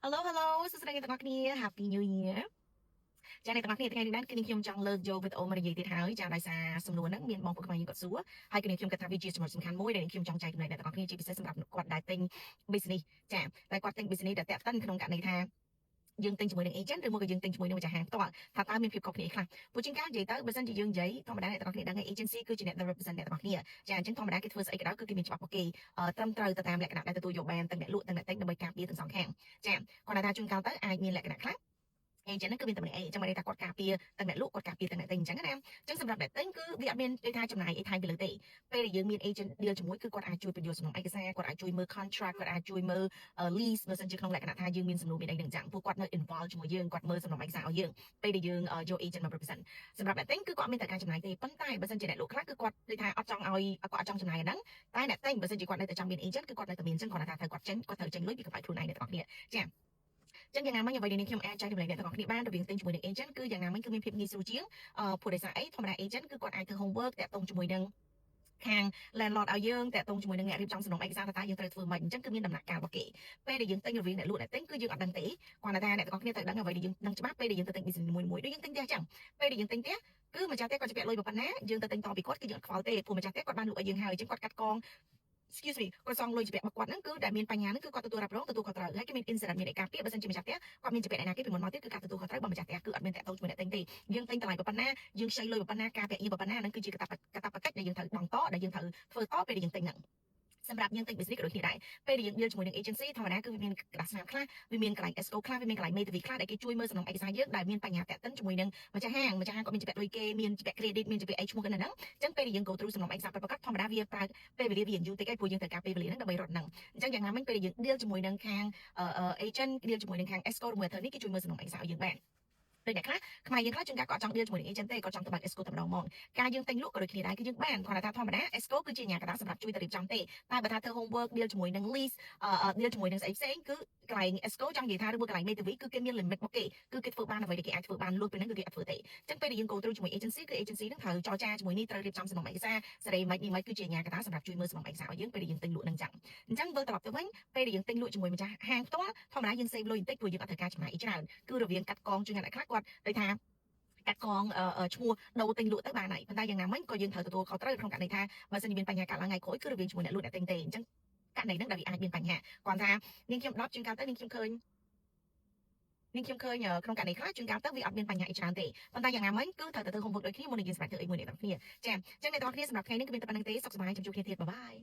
Hello Hello សួស្តីអ្នកទាំងអស់គ្នា Happy New Year ចាអ្នកទាំងអស់គ្នាថ្ងៃនេះបានគឺខ្ញុំចង់លើកយកវីដេអូមកនិយាយទៀតហើយចាដោយសារសំណួរហ្នឹងមានបងប្អូនខ្មែរយើងគាត់សួរហើយគឺខ្ញុំគិតថាវាជាចំណុចសំខាន់មួយដែលខ្ញុំចង់ចែករំលែកអ្នកទាំងអស់គ្នាជាពិសេសសម្រាប់គាត់ដែលទិញ business ចាតែគាត់ទិញ business ដែលតាក់ទិនក្នុងករណីថាយើងទិញជាមួយនឹង agent ឬមកក៏យើងទិញជាមួយនឹងម្ចាស់ហាងផ្ទាល់ថាតើមានភាពខុសគ្នាខ្លះព្រោះជាងការនិយាយទៅបើសិនជាយើងនិយាយធម្មតាអ្នកទាំងអស់គ្នាដឹងហើយ agency គឺជាអ្នកដែល represent អ្នកទាំងអស់គ្នាចាអញ្ចឹងធម្មតាគេធ្វើស្អីក៏ដោយគឺគេមានច្បាប់របស់គេត្រឹមត្រូវទៅតាមលក្ខណៈដែលទទួលយកបានទាំងអ្នកលក់ទាំងអ្នកទិញដើម្បីការពារទាំងសងខាងចាគាត់ថាជួនកាលទៅអាចមានលក្ខណៈខ្លះអញ្ចឹងគឺមានតែម្នាក់ឯងអញ្ចឹងមិនថាគាត់ការពារទាំងអ្នកលក់គាត់ការពារទាំងអ្នកទិញអញ្ចឹងណាអញ្ចឹងសម្រាប់អ្នកទិញគឺវាអត់មានដូចថាចំណាយអីថែមពីលើទេពេលដែលយើងមាន agent deal ជាមួយគឺគាត់អាចជួយពន្យល់សំណុំឯកសារគាត់អាចជួយមើល contract គាត់អាចជួយមើល lease បើសិនជាក្នុងលក្ខណៈថាយើងមានសំណួរមានអីនឹងអញ្ចឹងពួកគាត់នៅ involve ជាមួយយើងគាត់មើលសំណុំឯកសារឲ្យយើងពេលដែលយើងយក agent មក represent សម្រាប់អ្នកទិញគឺគាត់មានតែការចំណាយទេប៉ុន្តែបើសិនជាអ្នកលក់ខ្លះគឺគាត់ដូចថាអត់ចង់ឲ្យគាត់អត់ចង់ចំណាយអាហ្នឹងតែអ្នកទិញបើសិនជាគាត់នៅតែចង់មាន agent គឺគាត់នៅតែមានអញ្ចឹងគាត់ថាត្រូវគាត់ចេញលុយពីកន្លែងខ្លួនឯងអ្នកទាំងអស់គ្នាចាចឹងយ៉ាងណាមិញអ្វីដែលខ្ញុំអាចចែករំលែកអ្នកទាំងអស់គ្នាបានរវាងទិញជាមួយនឹង agent គឺយ៉ាងណាមិញគឺមានភាពងាយស្រួលជាងព្រោះដោយសារអីធម្មតា agent គឺគាត់អាចធ្វើ homework តាក់ទងជាមួយនឹងខាង landlord ឲ្យយើងតាក់ទងជាមួយនឹងអ្នករៀបចំសំណុំឯកសារថាយើងត្រូវធ្វើម៉េចអញ្ចឹងគឺមានដំណាក់កាលរបស់គេពេលដែលយើងទិញរវាងអ្នកលក់អ្នកទិញគឺយើងអត់ដឹងទេគាត់ថាអ្នកទាំងអស់គ្នាត្រូវដឹងអ្វីដែលយើងដឹងច្បាស់ពេលដែលយើងទៅទិញ business មួយដូចយើងទិញផ្ទះអញ្ចឹងពេលដែលយើងទិញផ្ទះគឺម្ចាស់ផ្ទះគាត់ជពាក់លុយប៉ុណ្ណាយើងទៅទិញតពីគាត់គឺយើងអត់ខ្វល់ទេព្រោះម្ចាស់ផ្ទះគាត់បានលក់ឲ្យយើងហើយអញ្ចឹងគាត់កាត់កង excuse me គាត់សងលុយជាពាក់របស់គាត់ហ្នឹងគឺដែលមានបញ្ហាហ្នឹងគឺគាត់ទទួលរ៉ាប់រងទទួលខុសត្រូវហើយគេមាន insurance មានឯកាពាក្យបើសិនជាម្ចាស់ផ្ទះគាត់មានជាពាក់ឯណាគេពីមុនមកទៀតគឺការទទួលខុសត្រូវរបស់ម្ចាស់ផ្ទះគឺអត់មានតាក់ទងជាមួយអ្នកទិញទេយើងទិញតម្លៃប៉ុណ្ណាយើងខ្ចីលុយប៉ុណ្ណាការពាក់ប៉ុណ្ណាហ្នឹងគឺជាកាតព្វកិច្ចដែលយើងត្រូវបង់តដែលយើងត្រូវធ្វើតពេលដែលយើងទិញហ្នឹងសម្រាប់យើងទិញ business ក៏ដូចគ្នាដែរពេលដែលយើង deal ជាមួយនឹង agency ធម្មតាគឺវាមានក្តារស្នាមខ្លះវាមានកន្លែង escrow ខ្លះវាមានកន្លែង Metavi ខ្លះដែលគេជួយមើលសំណុំឯកសារយើងដែលមានបញ្ហាតាក់ទិនជាមួយនឹងម្ចាស់ហាងគាត់មានជាពាក់លុយគេមានជាពាក់ credit មានជាពាក់អីឈ្មោះគ្នាហ្នឹងអញ្ចឹងពេលដែលយើង go through សំណុំឯកសារប្រកបធម្មតាវាប្រើពេលវេលាវាយូរតិចហើយព្រោះយើងត្រូវការពេលវេលាហ្នឹងដើម្បីរត់ហ្នឹងអញ្ចឹងយ៉ាងណាមិញពេលដែលយើង deal ជាមួយនឹងខាង agent deal ជាមួយនឹងខាង escrow ឬ attorney គេជួយមើលសំណុំឯកសារឲ្យយើងបានដូចអ្នកខ្លះខ្មែរយើងខ្លះជួនកាលគាត់ចង់ deal ជាមួយនឹង agent ទេគាត់ចង់ទៅបើក escrow តែម្ដងមកការយើងទិញលក់ក៏ដូចគ្នាដែរគឺយើងបានគាត់ថាធម្មតា escrow គឺជាអាជ្ញាកណ្ដាលសម្រាប់ជួយទៅរៀបចំទេតែបើថាធ្វើ homework deal ជាមួយនឹង lease deal ជាមួយនឹងស្អីផ្សេងគឺកន្លែង escrow ចង់និយាយថាឬមួយកន្លែង Metavi គឺគេមាន limit របស់គេគឺគេធ្វើបានអ្វីដែលគេអាចធ្វើបានលុយពេលហ្នឹងគឺគេអត់ធ្វើទេអញ្ចឹងពេលដែលយើង go through ជាមួយ agency គឺ agency ហ្នឹងត្រូវចរចាជាមួយនេះត្រូវរៀបចំសំណុំឯកសារសេរីមិននេះមិនគឺជាអាជ្ញាកណ្ដាលសម្រាប់ជួយមើលសំណុំឯកសារឲ្យយើងពេលដែលយើងទិញលក់ហ្នឹងចឹងអញ្ចឹងវិលត្រឡប់ទៅវិញពេលដែលយើងទិញលក់ជាមួយម្ចាស់ហាងផ្ទាល់ធម្មតាយើង save លុយបន្តិចព្រោះយើងអត់ត្រូវការចំណាយអីច្រើនគឺរវាងកាត់កងជួយអ្នកខ្លះគាត់ដូចថាកាត់កងឈ្មោះដូរទិញលក់ទៅបានហើយប៉ុន្តែយ៉ាងណាមិញក៏យើងត្រូវទទួលខុសត្រូវក្នុងករណីថាបើសិនជាមានបញ្ហាកើតឡើងថ្ងៃក្រោយគឺរវាងជាមួយអ្នកលក់អ្នកទិញទេអញ្ចឹងករណីហ្នឹងដែលវាអាចមានបញ្ហាគាត់ថានាងខ្ញុំ10ជាងកាលទៅនាងខ្ញុំឃើញក្នុងករណីខ្លះជួនកាលទៅវាអត់មានបញ្ហាអីច្រើនទេប៉ុន្តែយ៉ាងណាមិញគឺត្រូវតែធ្វើ homework ដូចគ្នាមុននឹងយើងសម្រេចធ្វើអីមួយអ្នកទាំងគ្នាចាអញ្ចឹងអ្នកទាំងគ្នាសម្រាប់ថ្ងៃនេះគឺមានតែប៉ុណ្្នឹងទេសុខសប្បាយជួបគ្នាទៀតបាយបាយ